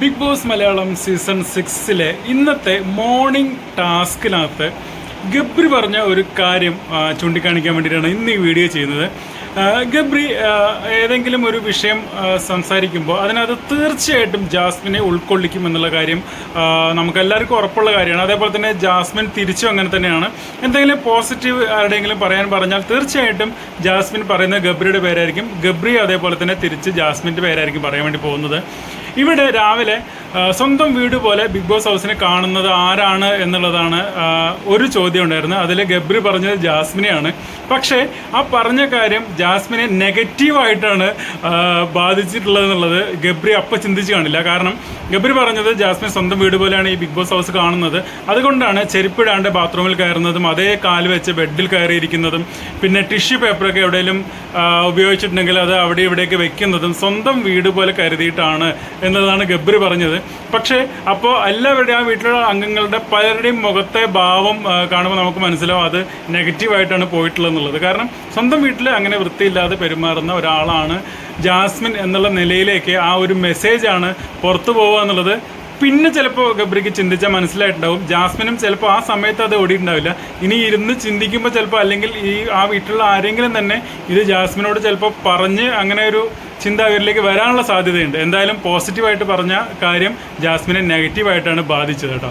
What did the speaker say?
Big boss Malayalam season 6-ലെ ഇന്നത്തെ morning ടാസ്കിനകത്ത് Gabri പറഞ്ഞ ഒരു കാര്യം ചൂണ്ടിക്കാണിക്കാൻ വേണ്ടിയിട്ടാണ് ഇന്ന് ഈ വീഡിയോ ചെയ്യുന്നത്. ഗബ്രി ഏതെങ്കിലും ഒരു വിഷയം സംസാരിക്കുമ്പോൾ അതിനകത്ത് തീർച്ചയായിട്ടും ജാസ്മിനെ ഉൾക്കൊള്ളിക്കും എന്നുള്ള കാര്യം നമുക്കെല്ലാവർക്കും ഉറപ്പുള്ള കാര്യമാണ്. അതേപോലെ തന്നെ ജാസ്മിൻ തിരിച്ചും അങ്ങനെ തന്നെയാണ്. എന്തെങ്കിലും പോസിറ്റീവ് ആരുടെയെങ്കിലും പറഞ്ഞാൽ തീർച്ചയായിട്ടും ജാസ്മിൻ പറയുന്ന ഗബ്രിയുടെ പേരായിരിക്കും. ഗബ്രി അതേപോലെ തന്നെ തിരിച്ച് ജാസ്മിൻ്റെ പേരായിരിക്കും പറയാൻ വേണ്ടി പോകുന്നത്. ഇവിടെ രാവിലെ സ്വന്തം വീട് പോലെ ബിഗ് ബോസ് ഹൗസിനെ കാണുന്നത് ആരാണ് എന്നുള്ളതാണ് ഒരു ചോദ്യം ഉണ്ടായിരുന്നത്. അതിൽ ഗബ്രി പറഞ്ഞത് ജാസ്മിനെയാണ്. പക്ഷേ ആ പറഞ്ഞ കാര്യം ജാസ്മിനെ നെഗറ്റീവായിട്ടാണ് ബാധിച്ചിട്ടുള്ളത് എന്നുള്ളത് ഗബ്രി അപ്പം ചിന്തിച്ച് കാണില്ല. കാരണം ഗബ്രി പറഞ്ഞത് ജാസ്മിൻ സ്വന്തം വീട് പോലെയാണ് ഈ ബിഗ് ബോസ് ഹൗസ് കാണുന്നത്, അതുകൊണ്ടാണ് ചെരുപ്പിടാണ്ട് ബാത്റൂമിൽ കയറുന്നതും അതേ കാല് വെച്ച് ബെഡിൽ കയറിയിരിക്കുന്നതും പിന്നെ ടിഷ്യൂ പേപ്പറൊക്കെ എവിടെയെങ്കിലും ഉപയോഗിച്ചിട്ടുണ്ടെങ്കിൽ അത് അവിടെ ഇവിടെയൊക്കെ വെക്കുന്നതും സ്വന്തം വീട് പോലെ കരുതിയിട്ടാണ് എന്നതാണ് ഗബ്രി പറഞ്ഞത്. പക്ഷേ അപ്പോൾ എല്ലാവരുടെയും ആ വീട്ടിലുള്ള അംഗങ്ങളുടെ പലരുടെയും മുഖത്തെ ഭാവം കാണുമ്പോൾ നമുക്ക് മനസ്സിലാവും അത് നെഗറ്റീവായിട്ടാണ് പോയിട്ടുള്ളത് എന്നുള്ളത്. കാരണം സ്വന്തം വീട്ടിൽ അങ്ങനെ വൃത്തിയില്ലാതെ പെരുമാറുന്ന ഒരാളാണ് ജാസ്മിൻ എന്നുള്ള നിലയിലേക്ക് ആ ഒരു മെസ്സേജാണ് പുറത്തു പോവുക എന്നുള്ളത്. പിന്നെ ചിലപ്പോൾ ഗബ്രിക്ക് ചിന്തിച്ചാൽ മനസ്സിലായിട്ടുണ്ടാവും. ജാസ്മിനും ചിലപ്പോൾ ആ സമയത്ത് അത് ഓടിയിട്ടുണ്ടാവില്ല. ഇനി ഇരുന്ന് ചിന്തിക്കുമ്പോൾ ചിലപ്പോൾ അല്ലെങ്കിൽ ആ വീട്ടിലുള്ള ആരെങ്കിലും തന്നെ ഇത് ജാസ്മിനോട് ചിലപ്പോൾ പറഞ്ഞ് അങ്ങനെ ഒരു ചിന്ത അവരിലേക്ക് വരാനുള്ള സാധ്യതയുണ്ട്. എന്തായാലും പോസിറ്റീവായിട്ട് പറഞ്ഞ കാര്യം ജാസ്മിനെ നെഗറ്റീവായിട്ടാണ് ബാധിച്ചത് കേട്ടോ.